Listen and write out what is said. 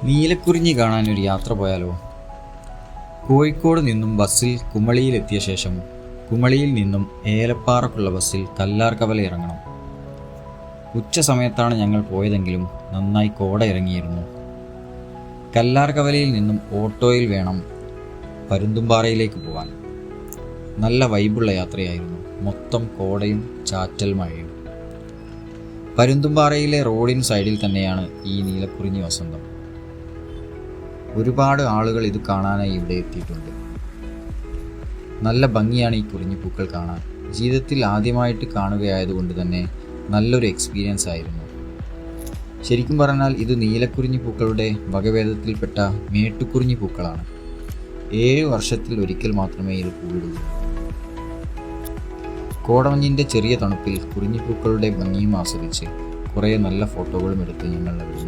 നീലക്കുറിഞ്ഞി കാണാൻ ഒരു യാത്ര പോയാലോ? കോഴിക്കോട് നിന്നും ബസ്സിൽ കുമളിയിലെത്തിയ ശേഷം കുമളിയിൽ നിന്നും ഏലപ്പാറക്കുള്ള ബസ്സിൽ കല്ലാർകവല ഇറങ്ങണം. ഉച്ച സമയത്താണ് ഞങ്ങൾ പോയതെങ്കിലും നന്നായി കോട ഇറങ്ങിയിരുന്നു. കല്ലാർകവലയിൽ നിന്നും ഓട്ടോയിൽ വേണം പരുന്തുംപാറയിലേക്ക് പോകാൻ. നല്ല വൈബുള്ള യാത്രയായിരുന്നു. മൊത്തം കോടയും ചാറ്റൽ മഴയും. പരുന്തുംപാറയിലെ റോഡിന് സൈഡിൽ തന്നെയാണ് ഈ നീലക്കുറിഞ്ഞി വസന്തം. ഒരുപാട് ആളുകൾ ഇത് കാണാനായി ഇവിടെ എത്തിയിട്ടുണ്ട്. നല്ല ഭംഗിയാണ് ഈ കുറിഞ്ഞിപ്പൂക്കൾ കാണാൻ. ജീവിതത്തിൽ ആദ്യമായിട്ട് കാണുകയായതുകൊണ്ട് തന്നെ നല്ലൊരു എക്സ്പീരിയൻസ് ആയിരുന്നു. ശരിക്കും പറഞ്ഞാൽ ഇത് നീലക്കുറിഞ്ഞിപ്പൂക്കളുടെ വകഭേദത്തിൽപ്പെട്ട മേട്ടുക്കുറിഞ്ഞിപ്പൂക്കളാണ്. 7 വർഷത്തിൽ ഒരിക്കൽ മാത്രമേ ഇത് പൂവിടൂ. കോടമഞ്ഞിൻ്റെ ചെറിയ തണുപ്പിൽ കുറിഞ്ഞിപ്പൂക്കളുടെ ഭംഗിയും ആസ്വദിച്ച് കുറേ നല്ല ഫോട്ടോകളും എടുത്ത് ഞങ്ങൾ അവിടെ